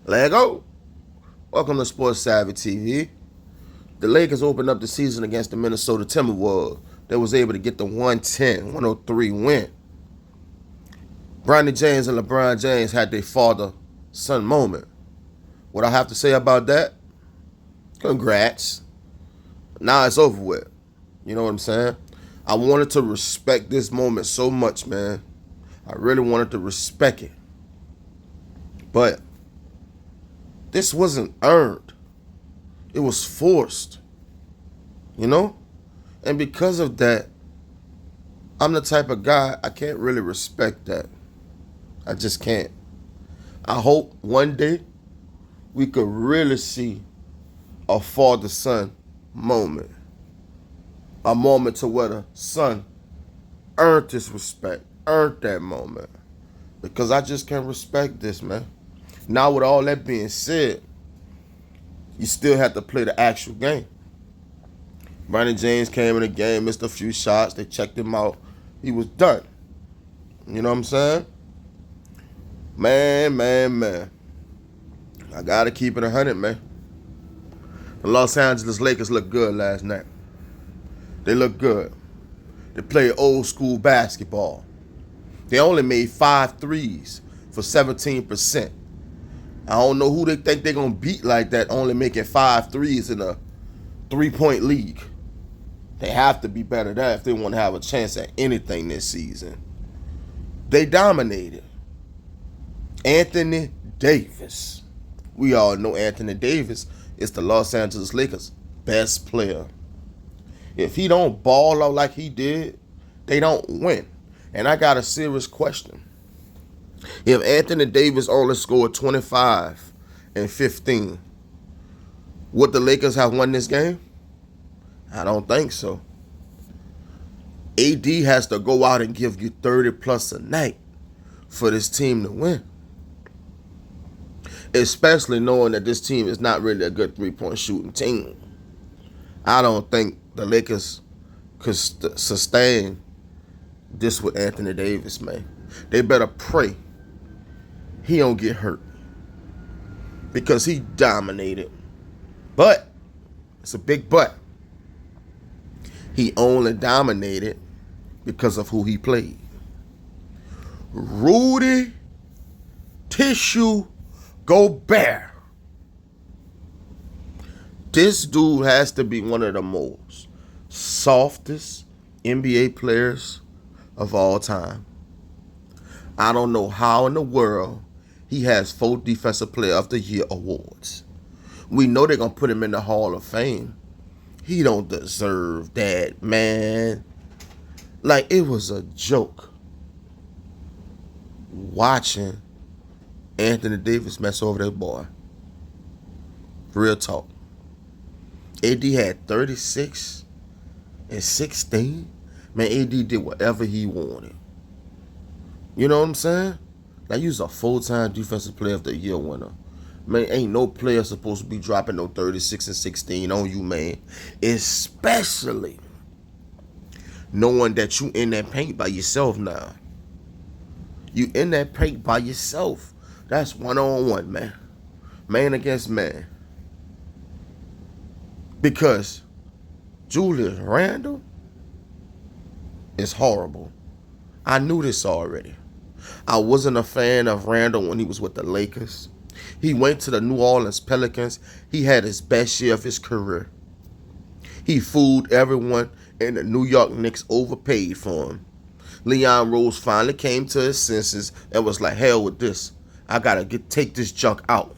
Lego. Welcome to Sports Savvy TV. The Lakers opened up the season against the Minnesota Timberwolves. They was able to get the 110-103 win. Bronny James and Lebron James had their father-son moment. What I have to say about that? Congrats. Now it's over with. You know what I'm saying? I wanted to respect this moment so much, man. I really wanted to respect it. But this wasn't earned. It was forced. You know? And because of that, I'm the type of guy, I can't really respect that. I just can't. I hope one day we could really see a father-son moment. A moment to where the son earned this respect, earned that moment. Because I just can't respect this, man. Now with all that being said, you still have to play the actual game. Bronny James came in the game, missed a few shots. They checked him out. He was done. You know what I'm saying? Man. I got to keep it 100, man. The Los Angeles Lakers looked good last night. They looked good. They played old school basketball. They only made 5 threes for 17%. I don't know who they think they're going to beat like that, only making 5 threes in a 3-point league. They have to be better than that if they want to have a chance at anything this season. They dominated. Anthony Davis. We all know Anthony Davis is the Los Angeles Lakers' best player. If he don't ball out like he did, they don't win. And I got a serious question. If Anthony Davis only scored 25 and 15, would the Lakers have won this game? I don't think so. AD has to go out and give you 30 plus a night for this team to win. Especially knowing that this team is not really a good 3-point shooting team. I don't think the Lakers could sustain this with Anthony Davis, man. They better pray he don't get hurt. Because he dominated. But, it's a big but. He only dominated because of who he played. Rudy Tissue Gobert. This dude has to be one of the most softest NBA players of all time. I don't know how in the world he has 4 Defensive Player of the Year awards. We know they're going to put him in the Hall of Fame. He don't deserve that, man. Like, it was a joke watching Anthony Davis mess over that boy. Real talk. AD had 36 and 16. Man, AD did whatever he wanted. You know what I'm saying? Like, you was a full-time Defensive Player of the Year winner. Man, ain't no player supposed to be dropping no 36 and 16 on you, man. Especially knowing that you in that paint by yourself now. You in that paint by yourself. That's one-on-one, man. Man against man. Because Julius Randle is horrible. I knew this already. I wasn't a fan of Randle when he was with the Lakers. He went to the New Orleans Pelicans. He had his best year of his career. He fooled everyone, and the New York Knicks overpaid for him. Leon Rose finally came to his senses and was like, hell with this. I got to take this junk out.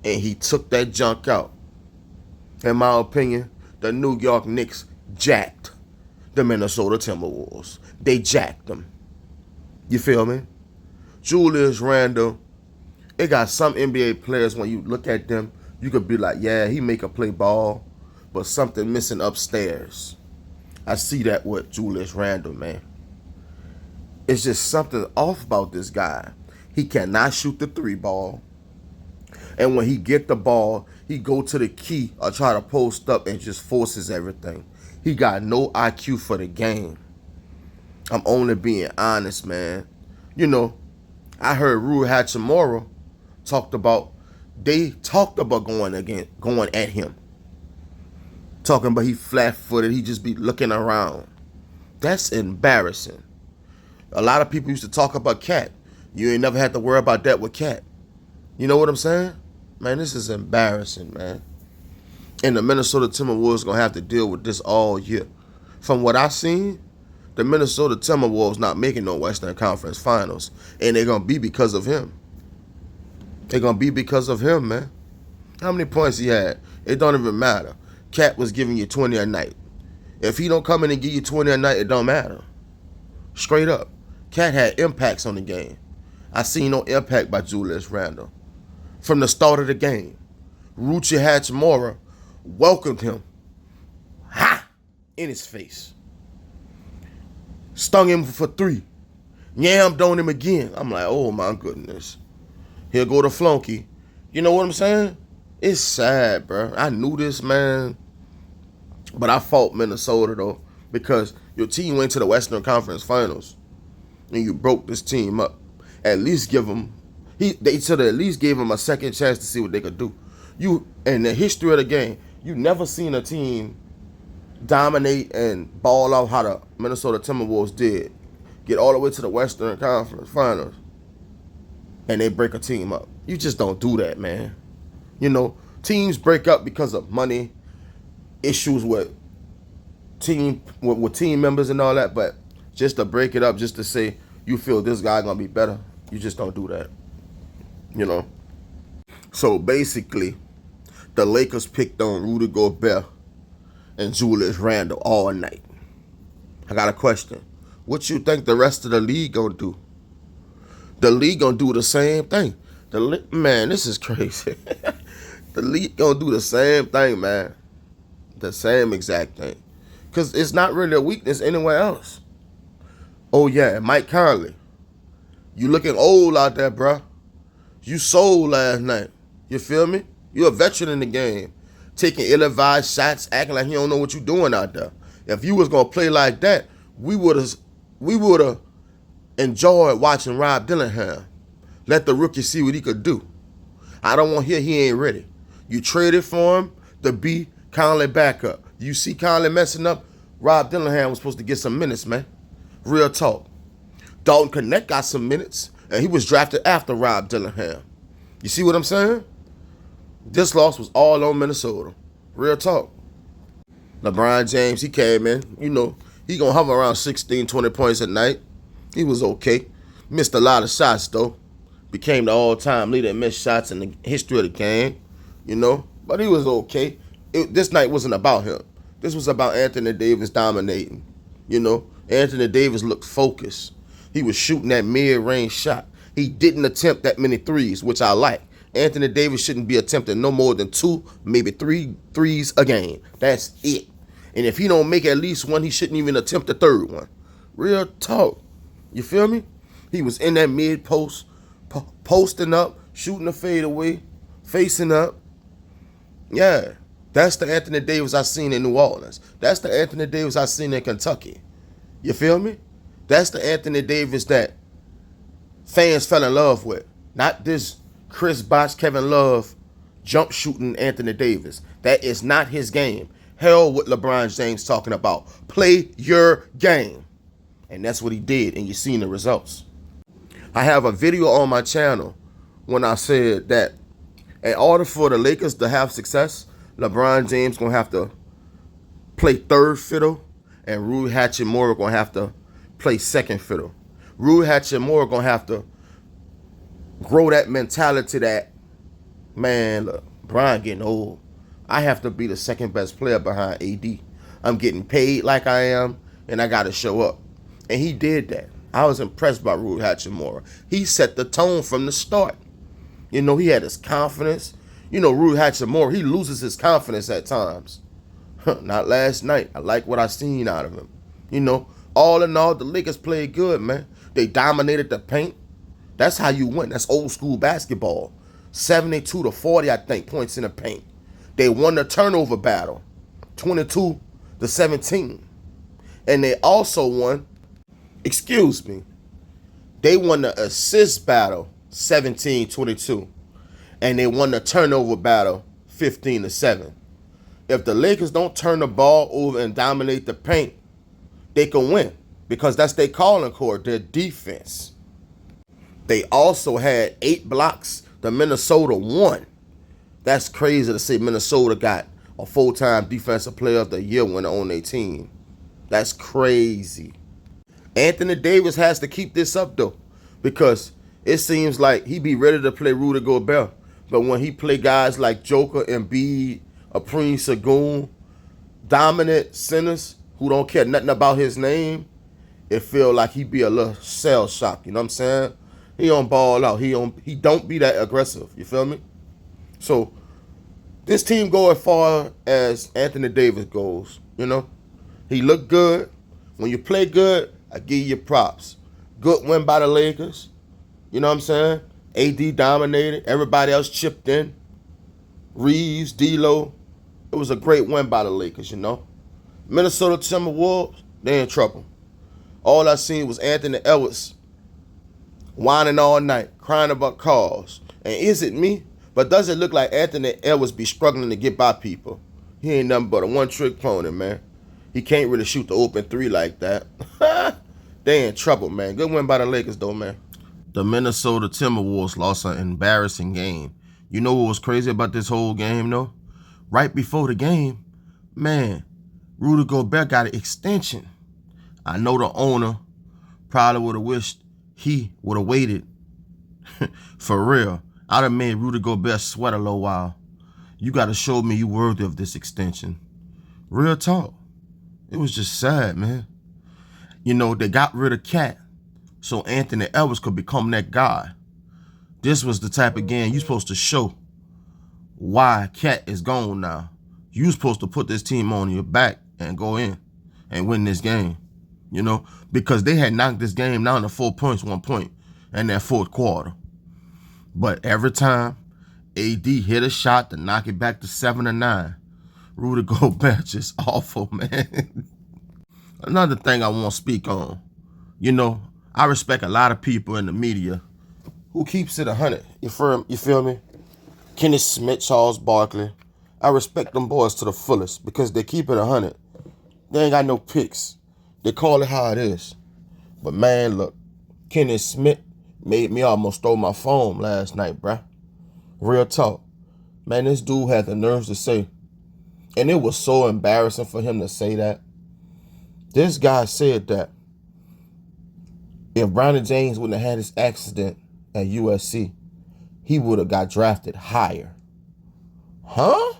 And he took that junk out. In my opinion, the New York Knicks jacked the Minnesota Timberwolves. They jacked them. You feel me? Julius Randle, it got some NBA players, when you look at them, you could be like, yeah, he make a play ball, but something missing upstairs. I see that with Julius Randle, man. It's just something off about this guy. He cannot shoot the 3 ball. And when he get the ball, he go to the key or try to post up and just forces everything. He got no IQ for the game. I'm only being honest, man. You know, I heard Rui Hachimura talked about They talked about going at him. Talking about he flat-footed, he just be looking around. That's embarrassing. A lot of people used to talk about Cat. You ain't never had to worry about that with Cat. You know what I'm saying? Man, this is embarrassing, man. And the Minnesota Timberwolves gonna have to deal with this all year. From what I seen, the Minnesota Timberwolves not making no Western Conference Finals, and they're gonna be because of him. They're gonna be because of him, man. How many points he had? It don't even matter. Cat was giving you 20 a night. If he don't come in and give you 20 a night, it don't matter. Straight up. Cat had impacts on the game. I seen no impact by Julius Randle. From the start of the game, Ruchi Hachimura welcomed him. Ha! In his face. Stung him for 3. Yammed on him again. I'm like, oh my goodness. He'll go to Flunky. You know what I'm saying? It's sad, bro. I knew this, man. But I fought Minnesota, though, because your team went to the Western Conference Finals, and you broke this team up. At least give them, they should have at least gave them a second chance to see what they could do. You, in the history of the game, you never seen a team dominate and ball out how the Minnesota Timberwolves did. Get all the way to the Western Conference Finals, and they break a team up. You just don't do that, man. You know, teams break up because of money, issues with team members and all that, but just to break it up, just to say you feel this guy gonna be better, you just don't do that. You know. So basically, the Lakers picked on Rudy Gobert and Julius Randle all night. I got a question. What you think the rest of the league gonna do? The league gonna do the same thing. Man, this is crazy. The league gonna do the same thing, man. The same exact thing. Because it's not really a weakness anywhere else. Oh, yeah, Mike Conley. You looking old out there, bruh. You sold last night. You feel me? You're a veteran in the game. Taking ill-advised shots, acting like you don't know what you're doing out there. If you was going to play like that, we would have enjoyed watching Rob Dillingham. Let the rookie see what he could do. I don't want to hear he ain't ready. You traded for him to be Conley backup. You see Conley messing up, Rob Dillingham was supposed to get some minutes, man. Real talk. Dalton Connect got some minutes, and he was drafted after Rob Dillingham. You see what I'm saying? This loss was all on Minnesota. Real talk. LeBron James, he came in. You know, he going to hover around 16, 20 points a night. He was okay. Missed a lot of shots, though. Became the all-time leader in missed shots in the history of the game. You know? But he was okay. This night wasn't about him. This was about Anthony Davis dominating. You know? Anthony Davis looked focused. He was shooting that mid-range shot. He didn't attempt that many threes, which I like. Anthony Davis shouldn't be attempting no more than 2, maybe 3 threes a game. That's it. And if he don't make at least one, he shouldn't even attempt the third one. Real talk. You feel me? He was in that mid-post, posting up, shooting a fadeaway, facing up. Yeah. That's the Anthony Davis I seen in New Orleans. That's the Anthony Davis I seen in Kentucky. You feel me? That's the Anthony Davis that fans fell in love with. Not this Chris Bosh, Kevin Love jump shooting Anthony Davis. That is not his game. Hell what LeBron James talking about. Play your game. And that's what he did, and you seen the results. I have a video on my channel when I said that in order for the Lakers to have success, LeBron James going to have to play third fiddle, and Rui Hachimura going to have to play second fiddle. Rui Hachimura going to have to grow that mentality that, man, look, Brian getting old. I have to be the second best player behind AD. I'm getting paid like I am, and I got to show up. And he did that. I was impressed by Rui Hachimura. He set the tone from the start. You know, he had his confidence. You know, Rui Hachimura, he loses his confidence at times. Not last night. I like what I seen out of him. You know, all in all, the Lakers played good, man. They dominated the paint. That's how you win. That's old school basketball. 72 to 40, I think, points in the paint. They won the turnover battle, 22 to 17. And they also won, they won the assist battle, 17-22. and they won the turnover battle 15-7. If the Lakers don't turn the ball over and dominate the paint, they can win because that's their calling card, their defense. They also had 8 blocks. The Minnesota won. That's crazy to say Minnesota got a full-time defensive player of the year winner on their team. That's crazy. Anthony Davis has to keep this up though, because it seems like he be ready to play Rudy Gobert, but when he play guys like Joker, Embiid, Prince Sagoon, dominant centers who don't care nothing about his name, it feel like he be a little cell shock. You know what I'm saying? He don't ball out. He don't be that aggressive. You feel me? So this team go as far as Anthony Davis goes. You know, he looked good. When you play good, I give you props. Good win by the Lakers. You know what I'm saying? AD dominated. Everybody else chipped in. Reeves, D'Lo. It was a great win by the Lakers, you know. Minnesota Timberwolves, they in trouble. All I seen was Anthony Edwards whining all night, crying about calls. And is it me? But does it look like Anthony Edwards be struggling to get by people? He ain't nothing but a one-trick pony, man. He can't really shoot the open three like that. They in trouble, man. Good win by the Lakers, though, man. The Minnesota Timberwolves lost an embarrassing game. You know what was crazy about this whole game, though? Right before the game, man, Rudy Gobert got an extension. I know the owner probably would have wished he would have waited. For real. I'd have made Rudy Gobert sweat a little while. You got to show me you worthy of this extension. Real talk. It was just sad, man. You know, they got rid of Cat so Anthony Edwards could become that guy. This was the type of game you're supposed to show why Cat is gone now. You're supposed to put this team on your back and go in and win this game, you know, because they had knocked this game down to 4 points, 1 point in that fourth quarter. But every time AD hit a shot to knock it back to 7-9, Rudy Gobert just awful, man. Another thing I want to speak on, you know, I respect a lot of people in the media who keeps it 100. You feel me? Kenny Smith, Charles Barkley. I respect them boys to the fullest because they keep it 100. They ain't got no picks. They call it how it is. But man, look, Kenny Smith made me almost throw my phone last night, bruh. Real talk. Man, this dude had the nerves to say, and it was so embarrassing for him to say that. This guy said that if Bronny James wouldn't have had his accident at USC, he would have got drafted higher. Huh?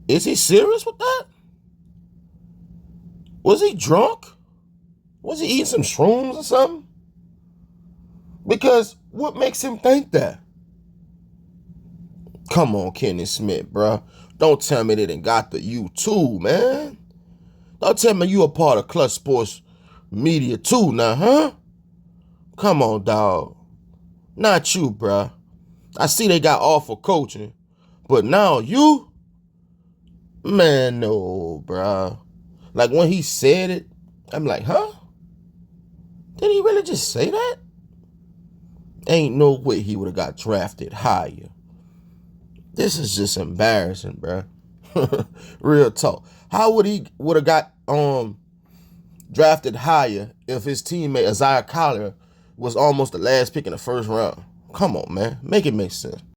Is he serious with that? Was he drunk? Was he eating some shrooms or something? Because what makes him think that? Come on, Kenny Smith, bro. Don't tell me they done got the you too, man. Don't tell me you a part of Clutch Sports Media too now, huh? Come on, dog. Not you, bruh. I see they got awful coaching, but now you? Man, no, bruh. Like when he said it, I'm like, huh? Did he really just say that? Ain't no way he would have got drafted higher. This is just embarrassing, bruh. Real talk. How would he would have got drafted higher if his teammate Isaiah Collier was almost the last pick in the first round? Come on, man. Make it make sense.